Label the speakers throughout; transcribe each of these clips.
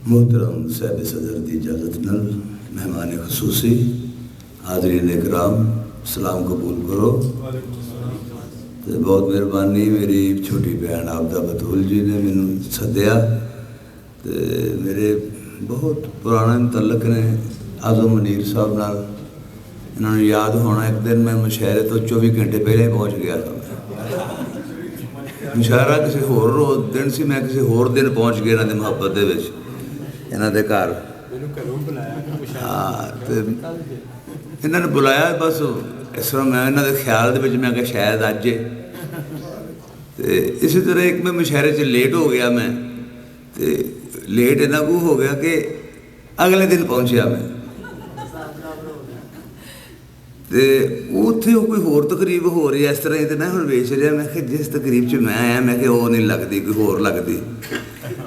Speaker 1: मोहतरम साहिब सदर की इजाज़त नाल मेहमान खसूसी हाज़रीन इकराम सलाम कबूल करो। तो बहुत मेहरबानी मेरी छोटी भैन आपदा बतूल जी ने मैनू सद्या। तो मेरे बहुत पुराना तलक ने आज़म मुनीर साहब नाल, इन्होंने याद होना एक दिन मैं मुशायरे तो 24 घंटे पहले पहुँच गया था। मुशायरा किसी होर दिन से मैं किसी होर दिन पहुँच गया इन्होंने मुहब्बत दे विच इन्हों के घर। हाँ तो इन्होंने बुलाया बस इस तरह मैं इन्हों के ख्याल दे विच मैं क्या शायद अज तो इसी तरह एक मैं मुशायरे च लेट हो गया। मैं तो लेट इन्ना कू हो गया कि अगले दिन पहुँचा मैं तो उत्थे कोई होर तकरीब हो रही है इस तरह। तो मैं हम वेच रहा मैं कि जिस तकरीब च मैं आया मैं कि वो नहीं लगती कोई होर लगती।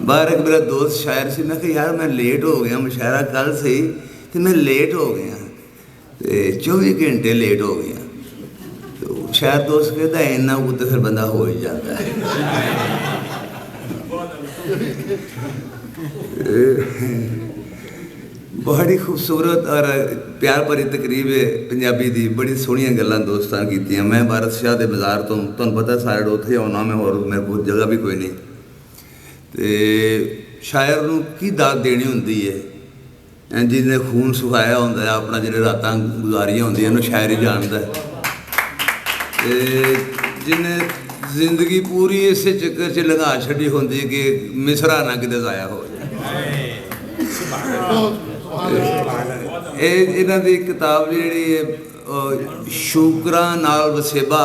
Speaker 1: बाहर एक मेरा दोस्त शायर से मैं कि यार मैं लेट हो गया मुशायरा कल सही तो मैं लेट हो गया तो 24 घंटे लेट हो गया। तो शायद दोस्त कहता है इन्ना को तो फिर बंदा हो ही जाता है। बड़ी खूबसूरत और प्यार भरी तकरीब है पंजाबी दी। बड़ी सोहनिया गल्लां दोस्तां कीतियां। मैं भारत शाह के बाजार तो तुहानूं पता सारे उत्थे आउणा मैं होर मेरे को जगह भी कोई नहीं। तो शायर नूं की दाद देनी हुंदी है जिन्हें खून सुखाया होंदा है अपना जिन्हें रातां गुजारियां होंदियां उन्हें शायर ही जानदा है। तो जिन्हें जिंदगी पूरी इस चक्कर च लंघा छड्डी होंदी कि मिसरा ना किते ज़ाया हो जाए। इन्हां दी किताब जिहड़ी है शुकरां नाल वसेबा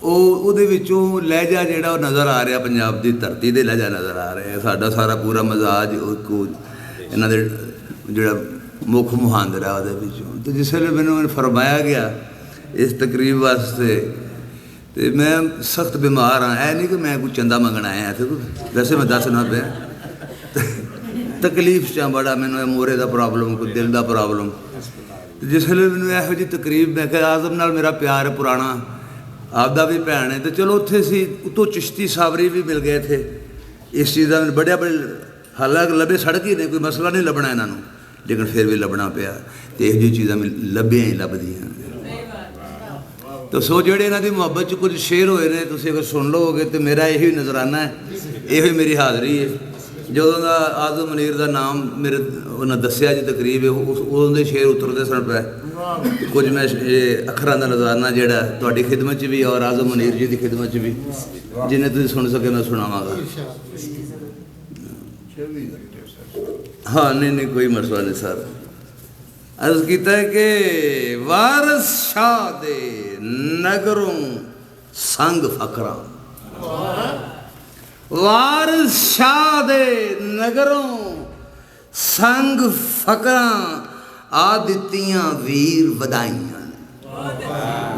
Speaker 1: ਉਹਦੇ ਵਿੱਚੋਂ ਲਹਿਜਾ ਜਿਹੜਾ ਉਹ ਨਜ਼ਰ ਆ ਰਿਹਾ ਪੰਜਾਬ ਦੀ ਧਰਤੀ ਦੇ ਲਹਿਜਾ ਨਜ਼ਰ ਆ ਰਿਹਾ। ਸਾਡਾ ਸਾਰਾ ਪੂਰਾ ਮਜ਼ਾਜ ਇਹਨਾਂ ਦੇ ਜਿਹੜਾ ਮੁੱਖ ਮੁਹਾਂਦਰਾ ਉਹਦੇ ਵਿੱਚੋਂ। ਤੇ ਜਿਸ ਵੇਲੇ ਮੈਨੂੰ ਫਰਮਾਇਆ ਗਿਆ ਇਸ ਤਕਰੀਬ ਵਾਸਤੇ ਤੇ ਮੈਂ ਸਖਤ ਬਿਮਾਰ ਹਾਂ। ਇਹ ਨਹੀਂ ਕਿ ਮੈਂ ਕੋਈ ਚੰਦਾ ਮੰਗਣ ਆਇਆ ਇੱਥੇ, ਵੈਸੇ ਮੈਂ ਦੱਸਣਾ ਪਿਆ ਤਕਲੀਫ 'ਚ ਬੜਾ ਮੈਨੂੰ ਮੋਰੇ ਦਾ ਪ੍ਰੋਬਲਮ ਕੋਈ ਦਿਲ ਦਾ ਪ੍ਰੋਬਲਮ। ਤੇ ਜਿਸ ਵੇਲੇ ਮੈਨੂੰ ਇਹੋ ਜਿਹੀ ਤਕਰੀਬ ਮੈਂ ਕਿਹਾ ਆਜ਼ਮ ਨਾਲ ਮੇਰਾ ਪਿਆਰ ਹੈ ਪੁਰਾਣਾ आपदा भी भैन है तो चलो उत्थे सी उतों चिश्ती सावरी भी मिल गए थे। इस चीज़ का बड़े बड़े हालांकि लभे सड़क ही नहीं कोई मसला नहीं लभना इन्हों लेकिन फिर भी लभना पिया। तो यह जी चीज़ा लभियां ही लभदियां। तो सो जोड़े इन्हों की मुहब्बत च कुछ शेर होए ने तुसीं अगर सुन लोगे तो मेरा यही नजराना है, यही मेरी हाज़री है। ਜਦੋਂ ਦਾ ਆਜ਼ਮ ਮੁਨੀਰ ਦਾ ਨਾਮ ਮੇਰੇ ਉਹਨਾਂ ਦੱਸਿਆ ਜੀ ਤਕਰੀਬ ਉਦੋਂ ਦੇ ਸ਼ੇਰ ਉਤਰਦੇ ਸਨ ਪਏ। ਕੁਝ ਮੈਂ ਅੱਖਰਾਂ ਦਾ ਨਜ਼ਾਰਾ ਜਿਹੜਾ ਤੁਹਾਡੀ ਖਿਦਮਤ 'ਚ ਵੀ ਔਰ ਆਜ਼ਮ ਮੁਨੀਰ ਜੀ ਦੀ ਖਿਦਮਤ 'ਚ ਵੀ ਜਿੰਨੇ ਤੁਸੀਂ ਸੁਣ ਸਕੇ ਮੈਂ ਸੁਣਾਵਾਂਗਾ। हाँ नहीं कोई मसला नहीं सर। अर्ज़ कीता है कि वारिस शाह दे नगरों संग फकरा, वारिस शाह दे नगरों संग फकरा आ दित्तियां वीर वधाइयां।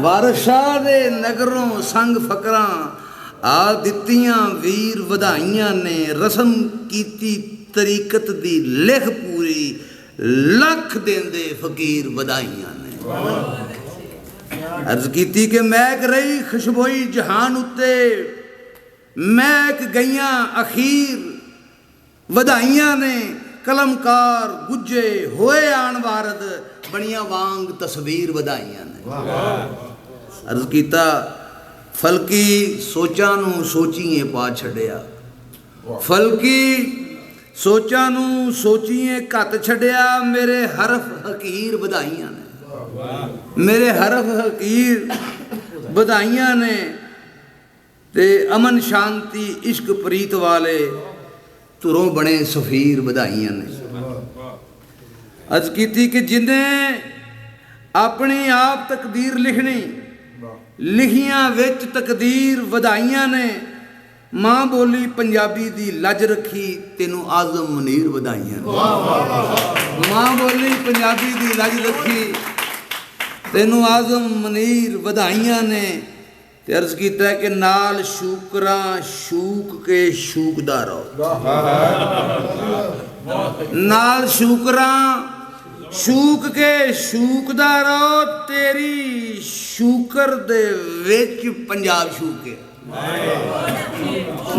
Speaker 1: वारिस शाह दे नगरों संग फकरा आ दित्तियां वीर वधाइयां ने। रस्म कीती तरीकत दी लिख पूरी लख देंदे फकीर वधाइयां ने। अर्ज़ कीती कि महक रही खुशबोई जहान उत्ते महक गईयां अखीर वधाइयां ने। कलमकार गुज्जे होए आन वारद बनिया वांग तस्वीर वधाइयां ने। अर्ज़ कीता फलकी सोचां नूं सोचिए पा छड्डिया, फलकी सोचां नूं सोचिए घत छड्डिया। मेरे हरफ हकीर वधाइयां ने, मेरे हरफ हकीर वधाइयां ने। ते अमन शांति इश्क प्रीत वाले तुरों बने सफीर वधाइयां ने। अर्ज़ कीती कि जिन्हें अपनी आप तकदीर लिखनी लिखियां विच तकदीर वधाइयां ने। माँ बोली पंजाबी दी लज रखी तेनू आज़म मुनीर वधाइयां ने। माँ बोली पंजाबी दी लज रखी तेनू आज़म मुनीर वधाइयां ने। ते अर्ज़ कीता है कि नाल शूकरा शूक के शूकदा रहो, नाल शूकरा शूक के शूकदा रहो। तेरी शूकर दे विच पंजाब शूके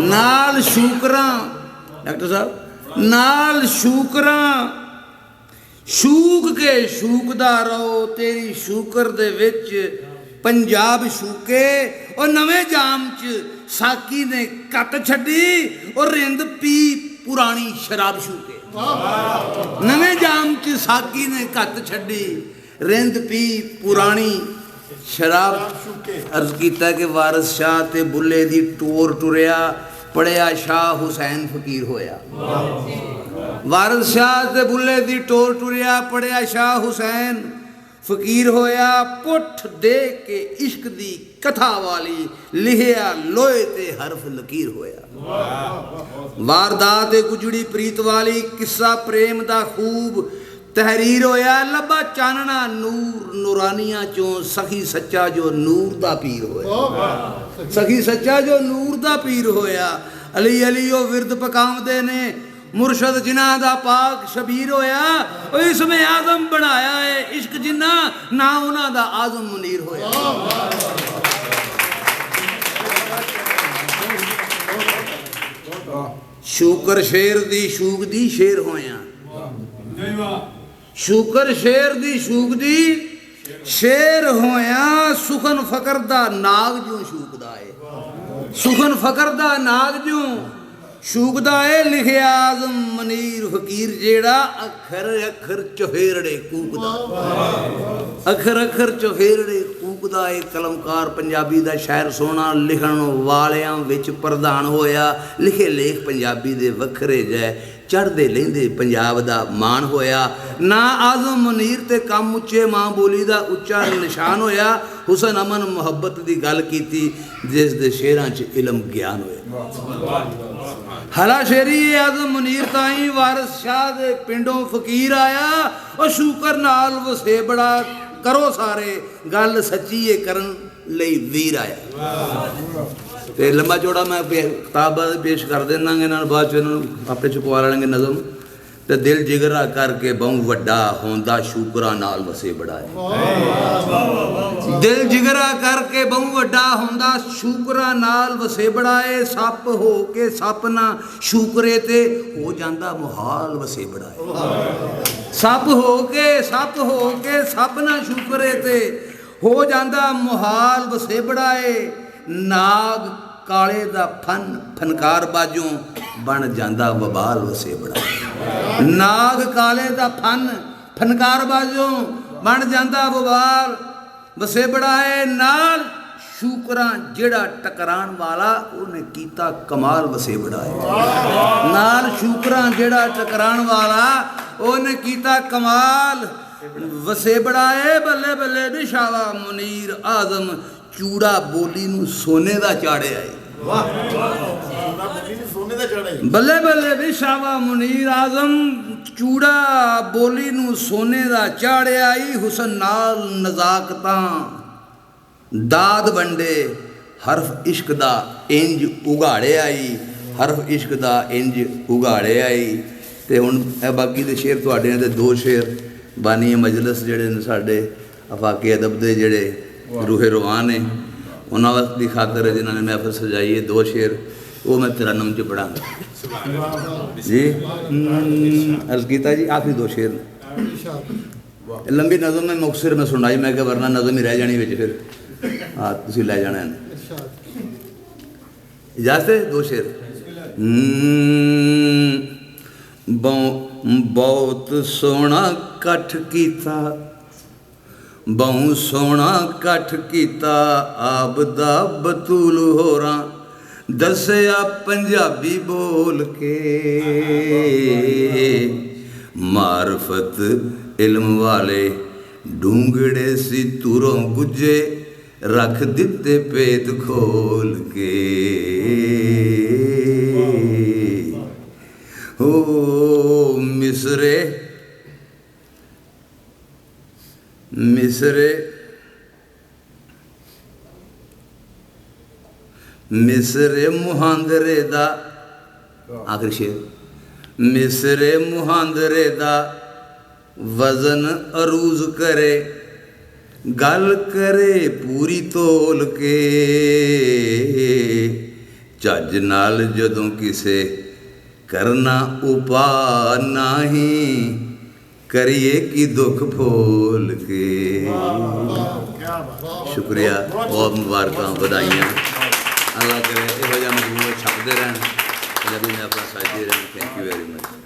Speaker 1: नाल शूकरा डॉक्टर साहब नाल शूकरां शूक के शूकदा रहो तेरी शूकर दे विच पंजाब शूके और नवे जाम च साकी ने कत छड्डी और रिंद पी पुरानी शराब शूके। नवे जाम च साकी ने कत छड्डी रिंद पी पुरानी शराब अर्ज किया कि वारिस शाह ते बुल्ले दी टोर टुरिया पढ़िया शाह हुसैन फकीर होया। वारिस शाह ते बुल्ले दी टोर टुरिया पढ़िया शाह हुसैन फकीर होया। पुठ दे के इश्क दी कथा वाली लिखिया लोहे ते हरफ लकीर होया। वारदात गुजड़ी प्रीत वाली किस्सा प्रेम दा खूब तहरीर होया। लबा चानना नूर नूरानिया चों सखी सच्चा जो नूर दा पीर होया। सखी सच्चा जो नूर दा पीर होया। अली अली ओ विरद पकावदे ने मुर्शद जिन्हां दा पाक शबीर होया। और इसमें आजम बनाया है इश्क जिन्ना ना उन्हां दा आजम मुनीर होया। शूकर शेर दी शूक दी शेर होया। शूकर शेर दी शूक दी शेर होया। सुखन फकर दा नाग जो शूकदा है। सुखन फकर दा नाग जो शूकदा है। लिखे आजम मनीर फकीर जेड़ा अखर अखर चौफेरड़े कूकदा। अखर अखर चौफेरड़े कूकदा है। कलमकार पंजाबी दा शायर सोना लिखण वालियां विच प्रधान होया। लिखे लेख पंजाबी दे वखरे जै चढ़दे लेंदे पंजाब दा मान होया। ना आजम मुनीर ते कम उच्चे मां बोली दा उच्चा निशान होया। हुसन अमन मुहब्बत दी गल कीती जिस दे शेरां च इलम ज्ञान होया। हला शेरी आजम मुनीर ताई वारिस शाह दे पिंडों फकीर आया। और शूकर नाल वसेबड़ा करो सारे गल सच्ची है करन लई वीर आया। तो लंबा चौड़ा मैं किताब पेश कर देना इन्होंने बाद च आपे छुपवा लेंगे नज़म। तो दिल जिगरा करके बहु वड्डा होंदा शूकरा नाल वसे बड़ा है। दिल जिगरा करके बहु वड्डा होंदा शूकरा नाल वसे बड़ा है। सप हो के सप ना शूकरे ते हो जांदा मुहाल वसे बड़ा है। सप हो के सप ना शूकरे ते हो जांदा मुहाल वसे बड़ा है। नाग काले दा फन फनकार बाजों बन जांदा वबाल वसे बड़ा। नाग काले दा फन फनकार बाजों बन जांदा वबाल वसे बड़ा है। नाल शूकरां जेड़ा टकरान वाला उन्हें कीता कमाल वसे बड़ा है। नाल शूकरां जेड़ा टकरान वाला उन्हें कीता कमाल वसे बड़ा है। बल्ले बल्ले बिशावा मुनीर आजम चूड़ा बोली नू सोने दा चाड़े आई। बल्ले बल्ले बिशावा मुनीर आजम चूड़ा बोली नू सोने दा चाड़े आई। हुसन नाल नजाकतां दाद वंडे हरफ इश्क दा इंज उगाड़े आई। हरफ इश्क दा इंज उगाड़े आई। ते हुण बाकी दे शेर तुहाडे ते दो शेर बानी मजलिस जेड़े ने साडे अफाकी अदब दे जेड़े रूहे रवान ने उन्होंने की खातर जिन्होंने महफिल सजाई है। दो शेर वो मैं तिरन्नम च पढ़ांगा जी। अर्ज किया जी आखिरी दो शेर लंबी नज़म में मुखसिर में सुनाई मैं क्या वरना नज़म ही रह जानी बिच फिर हाँ तुसी लै जाना है। इजाजत है दो शेर। बहुत सोहना कठ कीता बहु सोहना कठ कीता आबदा बतूल होरां दसिया पंजाबी बोल के। मारफत इल्म वाले ढूंगड़े सी तुरों गुज्जे रख दिते पेत खोल के। हो मिसरे मिसरे मिसरे मुहांदरे दा आखिरी शेर। मिसरे मुहांदरे दा वजन अरूज करे गल करे पूरी तोल के। झज नाल जदों किसे करना उपा नाही, करिए कि दुख फोल के। शुक्रिया, बहुत मुबारक, बधाइयाँ। अल्लाह करे यहो जिहा मजमूए छपते रहन, पंजाबी में अपना साजते रहन। Thank you very much.